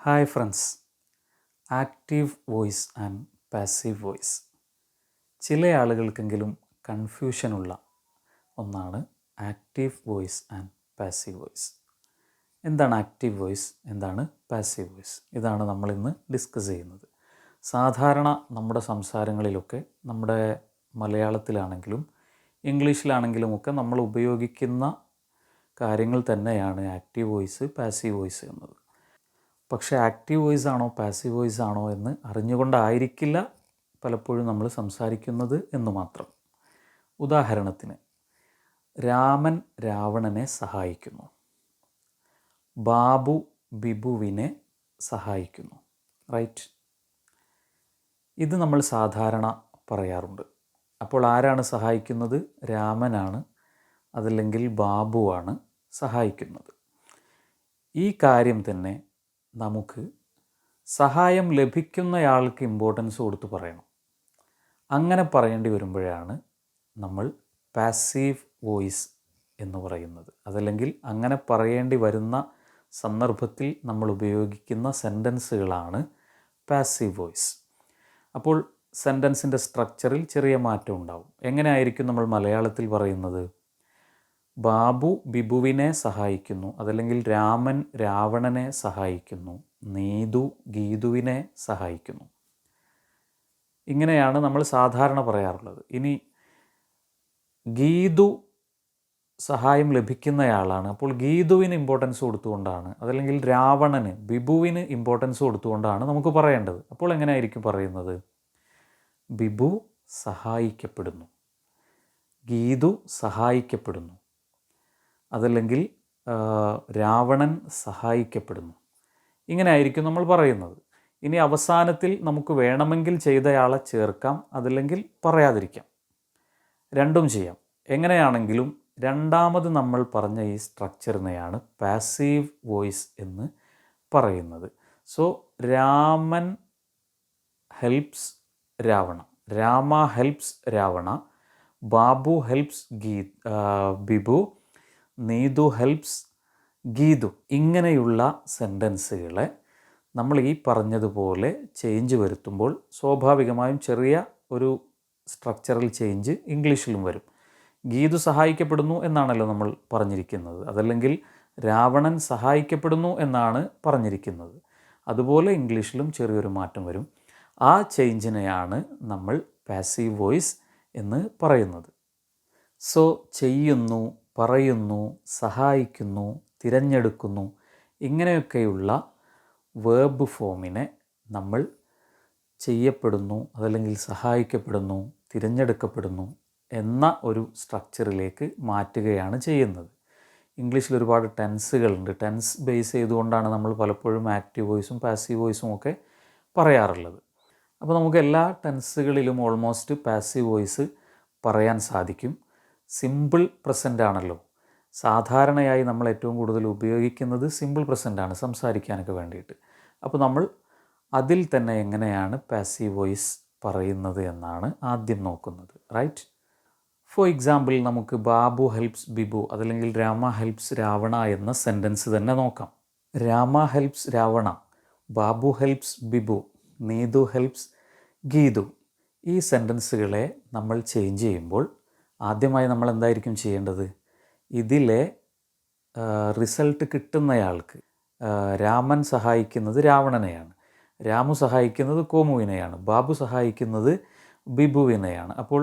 Hi friends, active voice and passive voice. ചില ആളുകൾക്കെങ്കിലും കൺഫ്യൂഷനുള്ള ഒന്നാണ് active voice and passive voice. എന്താണ് active voice, എന്താണ് passive voice? ഇതാണ് നമ്മളിന്ന് ഡിസ്കസ് ചെയ്യുന്നത്. സാധാരണ നമ്മുടെ സംസാരങ്ങളിലൊക്കെ നമ്മുടെ മലയാളത്തിലാണെങ്കിലും ഇംഗ്ലീഷിലാണെങ്കിലുമൊക്കെ നമ്മൾ ഉപയോഗിക്കുന്ന കാര്യങ്ങൾ തന്നെയാണ് ആക്റ്റീവ് വോയിസ്, പാസീവ് വോയിസ് എന്നത്. പക്ഷേ ആക്റ്റീവ് വോയിസ് ആണോ പാസീവ് വോയിസ് ആണോ എന്ന് അറിഞ്ഞുകൊണ്ടായിരിക്കില്ല പലപ്പോഴും നമ്മൾ സംസാരിക്കുന്നത് എന്ന് മാത്രം. ഉദാഹരണത്തിന്, രാമൻ രാവണനെ സഹായിക്കുന്നു, ബാബു ബിബുവിനെ സഹായിക്കുന്നു. റൈറ്റ്? ഇത് നമ്മൾ സാധാരണ പറയാറുണ്ട്. അപ്പോൾ ആരാണ് സഹായിക്കുന്നത്? രാമനാണ്, അതല്ലെങ്കിൽ ബാബുവാണ് സഹായിക്കുന്നത്. ഈ കാര്യം തന്നെ നമുക്ക് സഹായം ലഭിക്കുന്നയാൾക്ക് ഇമ്പോർട്ടൻസ് കൊടുത്ത് പറയണം. അങ്ങനെ പറയേണ്ടി വരുമ്പോഴാണ് നമ്മൾ പാസീവ് വോയിസ് എന്ന് പറയുന്നത്. അതല്ലെങ്കിൽ അങ്ങനെ പറയേണ്ടി വരുന്ന സന്ദർഭത്തിൽ നമ്മൾ ഉപയോഗിക്കുന്ന സെൻറ്റൻസുകളാണ് പാസീവ് വോയിസ്. അപ്പോൾ സെൻറ്റൻസിൻ്റെ സ്ട്രക്ചറിൽ ചെറിയ മാറ്റം ഉണ്ടാവും. എങ്ങനെയായിരിക്കും നമ്മൾ മലയാളത്തിൽ പറയുന്നത്? ബാബു ബിബുവിനെ സഹായിക്കുന്നു, അതല്ലെങ്കിൽ രാമൻ രാവണനെ സഹായിക്കുന്നു, നീതു ഗീതുവിനെ സഹായിക്കുന്നു. ഇങ്ങനെയാണ് നമ്മൾ സാധാരണ പറയാറുള്ളത്. ഇനി ഗീതു സഹായം ലഭിക്കുന്നയാളാണ്, അപ്പോൾ ഗീതുവിന് ഇമ്പോർട്ടൻസ് കൊടുത്തുകൊണ്ടാണ്, അതല്ലെങ്കിൽ രാവണന് ബിബുവിന് ഇമ്പോർട്ടൻസ് കൊടുത്തുകൊണ്ടാണ് നമുക്ക് പറയേണ്ടത്. അപ്പോൾ എങ്ങനെയായിരിക്കും പറയുന്നത്? ബിബു സഹായിക്കപ്പെടുന്നു, ഗീതു സഹായിക്കപ്പെടുന്നു, അതല്ലെങ്കിൽ രാവണൻ സഹായിക്കപ്പെടുന്നു. ഇങ്ങനെ ആയിരിക്കും നമ്മൾ പറയുന്നത്. ഇനി അവസാനത്തിൽ നമുക്ക് വേണമെങ്കിൽ ചെയ്തയാളെ ചേർക്കാം, അതല്ലെങ്കിൽ പറയാതിരിക്കാം, രണ്ടും ചെയ്യാം. എങ്ങനെയാണെങ്കിലും രണ്ടാമത് നമ്മൾ പറഞ്ഞ ഈ സ്ട്രക്ചറിനെയാണ് പാസീവ് വോയിസ് എന്ന് പറയുന്നത്. So Raman helps Ravana, Rama helps Ravana, Babu helps Bibu, Neethu helps Geethu. ഇങ്ങനെയുള്ള സെൻറ്റൻസുകളെ നമ്മൾ ഈ പറഞ്ഞതുപോലെ ചേഞ്ച് വരുത്തുമ്പോൾ സ്വാഭാവികമായും ചെറിയ ഒരു സ്ട്രക്ചറൽ ചേഞ്ച് ഇംഗ്ലീഷിലും വരും. ഗീതു സഹായിക്കപ്പെടുന്നു എന്നാണല്ലോ നമ്മൾ പറഞ്ഞിരിക്കുന്നത്, അതല്ലെങ്കിൽ രാവണൻ സഹായിക്കപ്പെടുന്നു എന്നാണ് പറഞ്ഞിരിക്കുന്നത്. അതുപോലെ ഇംഗ്ലീഷിലും ചെറിയൊരു മാറ്റം വരും. ആ ചേഞ്ചിനെയാണ് നമ്മൾ പാസീവ് വോയിസ് എന്ന് പറയുന്നത്. സോ ചെയ്യുന്നു, പറയുന്നു, സഹായിക്കുന്നു, തിരഞ്ഞെടുക്കുന്നു, ഇങ്ങനെയൊക്കെയുള്ള വേർബ് ഫോമിനെ നമ്മൾ ചെയ്യപ്പെടുന്നു, അതല്ലെങ്കിൽ സഹായിക്കപ്പെടുന്നു, തിരഞ്ഞെടുക്കപ്പെടുന്നു എന്ന ഒരു സ്ട്രക്ചറിലേക്ക് മാറ്റുകയാണ് ചെയ്യുന്നത്. ഇംഗ്ലീഷിൽ ഒരുപാട് ടെൻസുകളുണ്ട്. ടെൻസ് ബേസ് ചെയ്തുകൊണ്ടാണ് നമ്മൾ പലപ്പോഴും ആക്റ്റീവ് വോയിസും പാസീവ് വോയിസും ഒക്കെ പറയാറുള്ളത്. അപ്പോൾ നമുക്ക് എല്ലാ ടെൻസുകളിലും ഓൾമോസ്റ്റ് പാസീവ് വോയിസ് പറയാൻ സാധിക്കും. സിമ്പിൾ പ്രസൻ്റ് ആണല്ലോ. സാധാരണയായി നമ്മൾ ഏറ്റവും കൂടുതൽ ഉപയോഗിക്കുന്നത് സിമ്പിൾ പ്രസൻ്റ് ആണ് സംസാരിക്കാനൊക്കെ വേണ്ടിയിട്ട്. അപ്പോൾ നമ്മൾ അതിൽ തന്നെ എങ്ങനെയാണ് പാസീവ് വോയിസ് പറയുന്നത് എന്നാണ് ആദ്യം നോക്കുന്നത്. റൈറ്റ്? ഫോർ എക്സാമ്പിൾ, നമുക്ക് ബാബു ഹെൽപ്സ് ബിബു, അതല്ലെങ്കിൽ രാമ ഹെൽപ്സ് രാവണ എന്ന സെൻറ്റൻസ് തന്നെ നോക്കാം. Rama helps Ravana, Babu helps Bibu, Neethu helps Geethu. ഈ സെൻറ്റൻസുകളെ നമ്മൾ ചേഞ്ച് ചെയ്യുമ്പോൾ ആദ്യമായി നമ്മൾ എന്തായിരിക്കും ചെയ്യേണ്ടത്? ഇതിലെ റിസൾട്ട് കിട്ടുന്നയാൾക്ക് രാമൻ സഹായിക്കുന്നത് രാവണനെയാണ്, രാമു സഹായിക്കുന്നത് കോമുവിനെയാണ്, ബാബു സഹായിക്കുന്നത് ബിബുവിനെയാണ്. അപ്പോൾ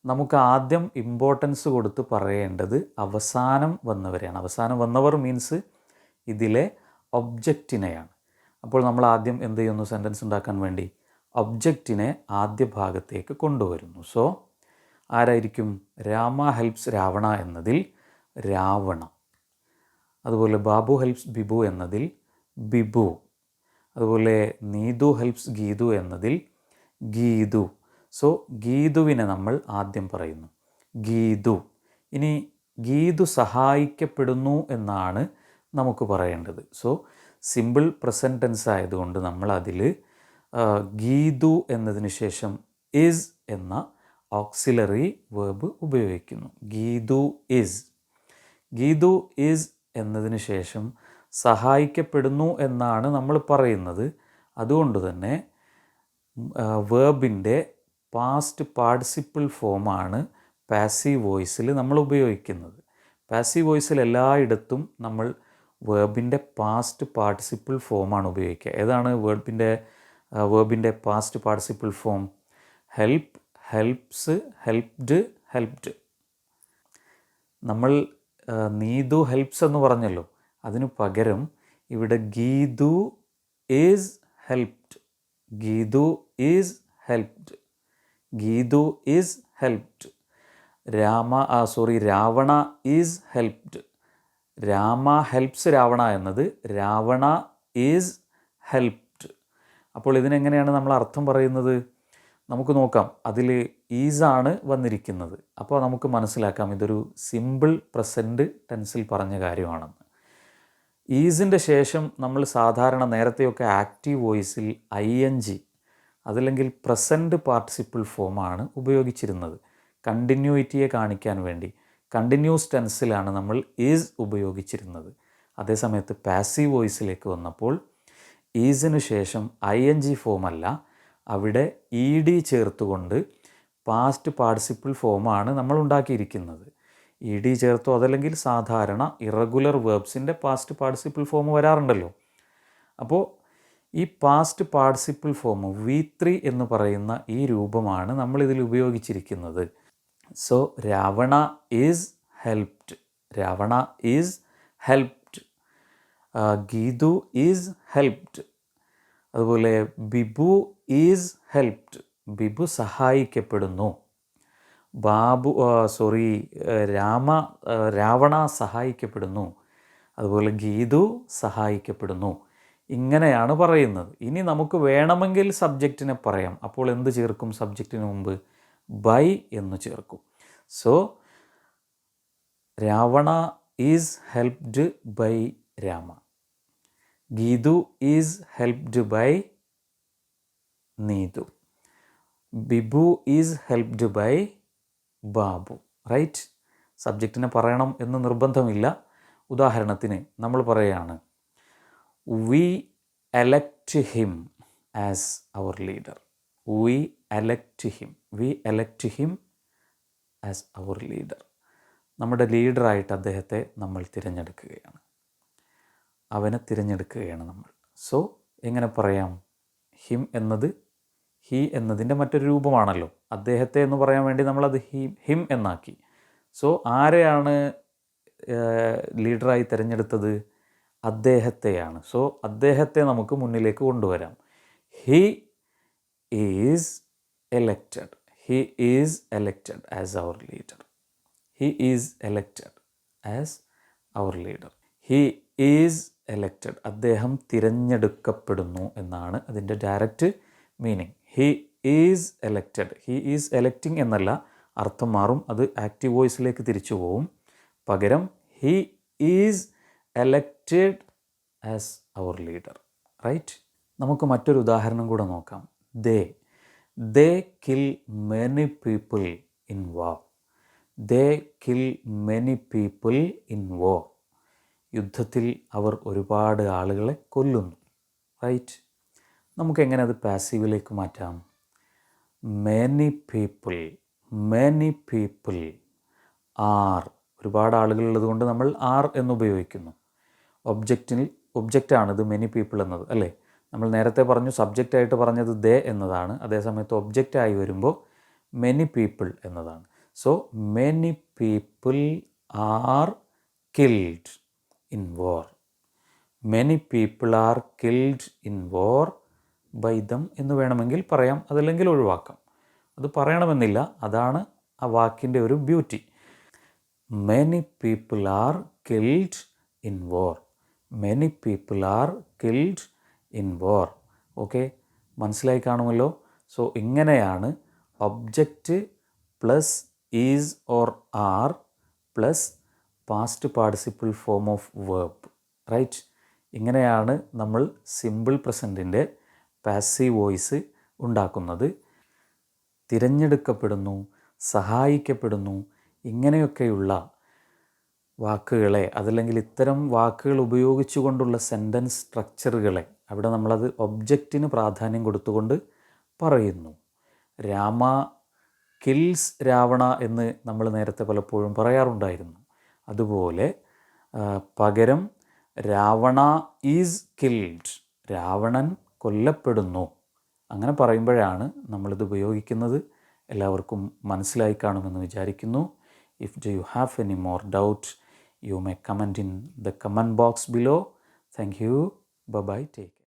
നമുക്ക് ആദ്യം ഇമ്പോർട്ടൻസ് കൊടുത്ത് പറയേണ്ടത് അവസാനം വന്നവരെയാണ്. അവസാനം വന്നവർ മീൻസ് ഇതിലെ ഒബ്ജക്റ്റിനെയാണ്. അപ്പോൾ നമ്മൾ ആദ്യം എന്ത് ചെയ്യുന്നു? സെൻറ്റൻസ് ഉണ്ടാക്കാൻ വേണ്ടി ഒബ്ജക്റ്റിനെ ആദ്യ ഭാഗത്തേക്ക് കൊണ്ടുവരുന്നു. സോ ആരായിരിക്കും? രാമ ഹെൽപ്സ് രാവണ എന്നതിൽ രാവണ, അതുപോലെ ബാബു ഹെൽപ്സ് ബിബു എന്നതിൽ ബിബു, അതുപോലെ നീതു ഹെൽപ്സ് ഗീതു എന്നതിൽ ഗീതു. സോ ഗീതുവിനെ നമ്മൾ ആദ്യം പറയുന്നു, ഗീതു. ഇനി ഗീതു സഹായിക്കപ്പെടുന്നു എന്നാണ് നമുക്ക് പറയേണ്ടത്. സോ സിമ്പിൾ പ്രസൻറ്റ് ടെൻസ് ആയതുകൊണ്ട് നമ്മൾ അതിൽ ഗീതു എന്നതിന് ശേഷം ഇസ് എന്ന ഓക്സിലറി വേർബ് ഉപയോഗിക്കുന്നു. ഗീതു ഈസ് എന്നതിന് ശേഷം സഹായിക്കപ്പെടുന്നു എന്നാണ് നമ്മൾ പറയുന്നത്. അതുകൊണ്ട് തന്നെ വേർബിൻ്റെ പാസ്റ്റ് പാർട്ടിസിപ്പിൾ ഫോമാണ് പാസീവ് വോയിസിൽ നമ്മൾ ഉപയോഗിക്കുന്നത്. പാസീവ് വോയിസിൽ എല്ലായിടത്തും നമ്മൾ വേർബിൻ്റെ പാസ്റ്റ് പാർട്ടിസിപ്പിൾ ഫോമാണ് ഉപയോഗിക്കുക. ഏതാണ് വേർബിൻ്റെ past participle form? Help, helps, helped, helped. നമ്മൾ നീതു ഹെൽപ്സ് എന്ന് പറഞ്ഞല്ലോ, അതിനു പകരം ഇവിടെ Geethu is helped, Geethu is helped, Geethu is helped. Ravana is helped. Rama helps Ravana എന്നത് രാവണ ഈസ് ഹെൽപ്ഡ്. അപ്പോൾ ഇതിനെങ്ങനെയാണ് നമ്മൾ അർത്ഥം പറയുന്നത്? നമുക്ക് നോക്കാം. അതിൽ ഈസാണ് വന്നിരിക്കുന്നത്. അപ്പോൾ നമുക്ക് മനസ്സിലാക്കാം ഇതൊരു സിമ്പിൾ പ്രസൻറ്റ് ടെൻസിൽ പറഞ്ഞ കാര്യമാണെന്ന്. ഈസിൻ്റെ ശേഷം നമ്മൾ സാധാരണ നേരത്തെയൊക്കെ ആക്റ്റീവ് വോയിസിൽ ING അതല്ലെങ്കിൽ പ്രസൻറ്റ് പാർട്ടിസിപ്പിൾ ഫോമാണ് ഉപയോഗിച്ചിരുന്നത്. കണ്ടിന്യൂയിറ്റിയെ കാണിക്കാൻ വേണ്ടി കണ്ടിന്യൂസ് ടെൻസിലാണ് നമ്മൾ ഈസ് ഉപയോഗിച്ചിരുന്നത്. അതേസമയത്ത് പാസീവ് വോയിസിലേക്ക് വന്നപ്പോൾ ഈസിന് ശേഷം ING ഫോമല്ല, അവിടെ ED ചേർത്തുകൊണ്ട് പാസ്റ്റ് പാർട്ടിസിപ്പിൾ ഫോമാണ് നമ്മൾ ഉണ്ടാക്കിയിരിക്കുന്നത്. ED ചേർത്തോ അതല്ലെങ്കിൽ സാധാരണ ഇറഗുലർ വേർബ്സിൻ്റെ പാസ്റ്റ് പാർട്ടിസിപ്പിൾ ഫോം വരാറുണ്ടല്ലോ. അപ്പോൾ ഈ പാസ്റ്റ് പാർട്ടിസിപ്പിൾ ഫോം V3 എന്ന് പറയുന്ന ഈ രൂപമാണ് നമ്മളിതിൽ ഉപയോഗിച്ചിരിക്കുന്നത്. So Ravana is helped, Ravana is helped. Geethu is helped. അതുപോലെ ബിബു ഈസ് ഹെൽപ്ഡ്, ബിബു സഹായിക്കപ്പെടുന്നു. രാവണ സഹായിക്കപ്പെടുന്നു. അതുപോലെ ഗീതു സഹായിക്കപ്പെടുന്നു. ഇങ്ങനെയാണ് പറയുന്നത്. ഇനി നമുക്ക് വേണമെങ്കിൽ സബ്ജക്റ്റിനെ പറയാം. അപ്പോൾ എന്ത് ചേർക്കും? സബ്ജക്റ്റിന് മുമ്പ് ബൈ എന്ന് ചേർക്കും. So Ravana is helped by Rama, Geethu is helped by Neethu, Bibu is helped by Babu. Right? സബ്ജക്റ്റിനെ പറയണം എന്ന് നിർബന്ധമില്ല. ഉദാഹരണത്തിന് നമ്മൾ പറയുകയാണ് we elect him as our leader. We elect him as our leader. നമ്മുടെ ലീഡറായിട്ട് അദ്ദേഹത്തെ നമ്മൾ തിരഞ്ഞെടുക്കുകയാണ്, അവനെ തിരഞ്ഞെടുക്കുകയാണ് നമ്മൾ. സോ എങ്ങനെ പറയാം? ഹിം എന്നത് ഹി എന്നതിൻ്റെ മറ്റൊരു രൂപമാണല്ലോ. അദ്ദേഹത്തെ എന്ന് പറയാൻ വേണ്ടി നമ്മളത് ഹിം എന്നാക്കി. സോ ആരെയാണ് ലീഡറായി തിരഞ്ഞെടുത്തത്? അദ്ദേഹത്തെയാണ്. സോ അദ്ദേഹത്തെ നമുക്ക് മുന്നിലേക്ക് കൊണ്ടുവരാം. He is elected, he is elected as our leader, he is elected as our leader. He is elected, അദ്ദേഹം തിരഞ്ഞെടുക്കപ്പെടുന്നു എന്നാണ് അതിൻ്റെ direct meaning. He is elected, he is electing എന്നല്ല, അർത്ഥം മാറും. അത് ആക്റ്റീവ് വോയിസിലേക്ക് തിരിച്ചു പോവും. പകരം he is elected as our leader. Right? നമുക്ക് മറ്റൊരു ഉദാഹരണം കൂടെ നോക്കാം. They kill many people in war. They kill many people in war. യുദ്ധത്തിൽ അവർ ഒരുപാട് ആളുകളെ കൊല്ലുന്നു. റൈറ്റ്? നമുക്കെങ്ങനെ അത് പാസീവിലേക്ക് മാറ്റാം? Many people R. ഒരുപാട് ആളുകളുള്ളത് കൊണ്ട് നമ്മൾ ആർ എന്നുപയോഗിക്കുന്നു. ഒബ്ജക്റ്റാണിത് മെനി പീപ്പിൾ എന്നത്, അല്ലേ? നമ്മൾ നേരത്തെ പറഞ്ഞു സബ്ജക്റ്റായിട്ട് പറഞ്ഞത് ദേ എന്നതാണ്. അതേസമയത്ത് ഒബ്ജക്റ്റായി വരുമ്പോൾ മെനി പീപ്പിൾ എന്നതാണ്. So many people are killed in war. Many people are killed in war by them എന്ന് വേണമെങ്കിൽ പറയാം, അതല്ലെങ്കിൽ ഒഴിവാക്കാം. അത് പറയണമെന്നില്ല, അതാണ് ആ വാക്കിൻ്റെ ഒരു beauty. Many people are killed in war, many people are killed in war. Okay, മനസ്സിലായി കാണുമല്ലോ. സോ ഇങ്ങനെയാണ് object plus is or are plus past participle form of verb. Right? ഇങ്ങനെയാണ് നമ്മൾ സിമ്പിൾ പ്രസൻറ്റിൻ്റെ പാസീവ് വോയിസ് ഉണ്ടാക്കുന്നത്. തിരഞ്ഞെടുക്കപ്പെടുന്നു, സഹായിക്കപ്പെടുന്നു, ഇങ്ങനെയൊക്കെയുള്ള വാക്കുകളെ അതല്ലെങ്കിൽ ഇത്തരം വാക്കുകൾ ഉപയോഗിച്ചുകൊണ്ടുള്ള സെൻറ്റൻസ് സ്ട്രക്ചറുകളെ അവിടെ നമ്മളത് ഒബ്ജക്റ്റിന് പ്രാധാന്യം കൊടുത്തുകൊണ്ട് പറയുന്നു. രാമ കിൽസ് രാവണ എന്ന് നമ്മൾ നേരത്തെ പലപ്പോഴും പറയാറുണ്ടായിരുന്നു. അതുപോലെ പകരം രാവണ ഈസ് കിൽഡ്, രാവണൻ കൊല്ലപ്പെടുന്നു, അങ്ങനെ പറയുമ്പോഴാണ് നമ്മളിത് ഉപയോഗിക്കുന്നത്. എല്ലാവർക്കും മനസ്സിലായി കാണുമെന്ന് വിചാരിക്കുന്നു. If do you have any more doubt, you may comment in the comment box below. Thank you. Bye bye. Take care.